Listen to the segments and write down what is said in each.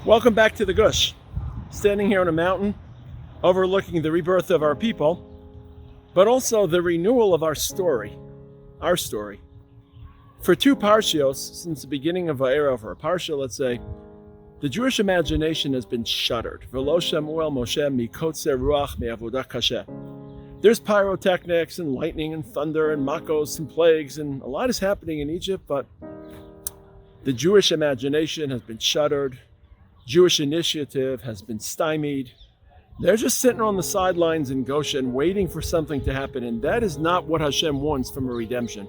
Welcome back to the Gush. Standing here on a mountain, overlooking the rebirth of our people, but also the renewal of our story. For two parshios, since the beginning of Va'era, of our parsha, let's say, the Jewish imagination has been shuttered. V'lo Shemuel Moshe mikotze ruach me'avodah kasher. There's pyrotechnics and lightning and thunder and makos and plagues, and a lot is happening in Egypt, but the Jewish imagination has been shuttered. Jewish initiative has been stymied. They're just sitting on the sidelines in Goshen waiting for something to happen, and that is not what Hashem wants from a redemption.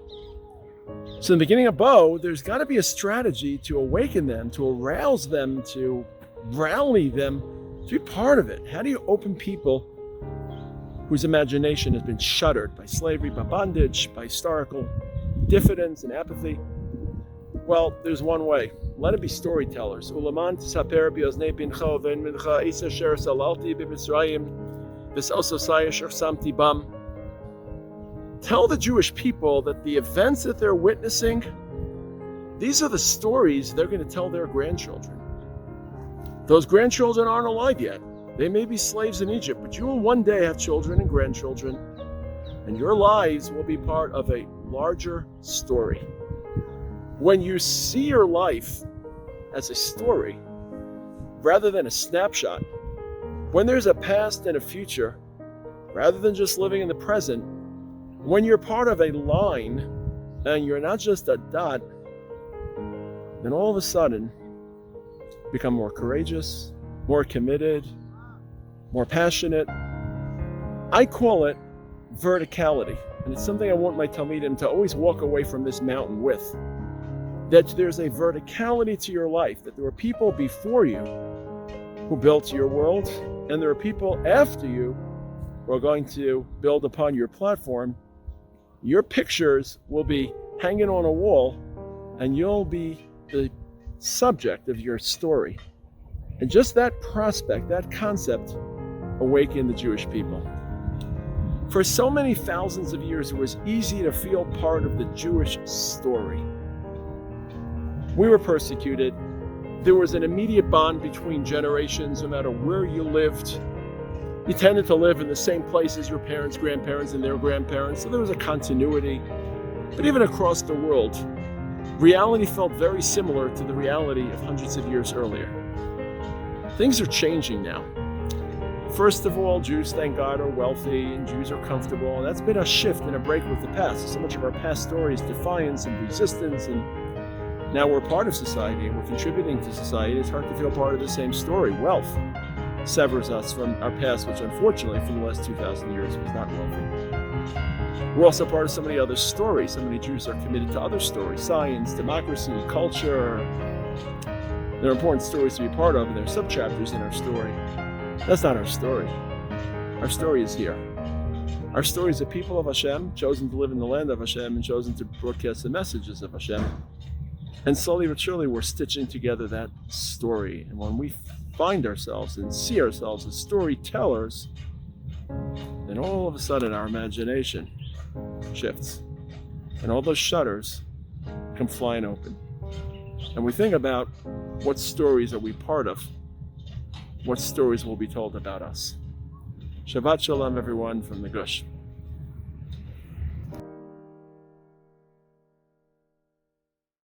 So in the beginning of Bo, there's got to be a strategy to awaken them, to arouse them, to rally them, to be part of it. How do you open people whose imagination has been shuttered by slavery, by bondage, by historical diffidence and apathy? Well, there's one way. Let it be storytellers. Ulaman tsaper bioznei bincha vein mincha isa sher salalti b'Mitzrayim v'sososai asher samti bam. Tell the Jewish people that the events that they're witnessing, these are the stories they're going to tell their grandchildren. Those grandchildren aren't alive yet. They may be slaves in Egypt, but you will one day have children and grandchildren, and your lives will be part of a larger story. When you see your life as a story, rather than a snapshot, when there's a past and a future, rather than just living in the present, when you're part of a line and you're not just a dot, then all of a sudden become more courageous, more committed, more passionate. I call it verticality, and it's something I want my Talmidim to always walk away from this mountain with. That there's a verticality to your life, that there were people before you who built your world, and there are people after you who are going to build upon your platform. Your pictures will be hanging on a wall, and you'll be the subject of your story. And just that prospect, that concept, awakened the Jewish people. For so many thousands of years, it was easy to feel part of the Jewish story. We were persecuted. There was an immediate bond between generations, no matter where you lived. You tended to live in the same place as your parents, grandparents, and their grandparents, so there was a continuity. But even across the world, reality felt very similar to the reality of hundreds of years earlier. Things are changing now. First of all, Jews, thank God, are wealthy, and Jews are comfortable, and that's been a shift and a break with the past. So much of our past story is defiance and resistance, and now we're part of society and we're contributing to society. It's hard to feel part of the same story. Wealth severs us from our past, which unfortunately for the last 2,000 years was not wealthy. We're also part of so many other stories. So many Jews are committed to other stories: science, democracy, culture. They're important stories to be part of, and they're sub-chapters in our story. That's not our story. Our story is here. Our story is a people of Hashem, chosen to live in the land of Hashem and chosen to broadcast the messages of Hashem. And slowly but surely, we're stitching together that story. And when we find ourselves and see ourselves as storytellers, then all of a sudden our imagination shifts. And all those shutters come flying open. And we think about, what stories are we part of? What stories will be told about us? Shabbat Shalom, everyone, from the Gush.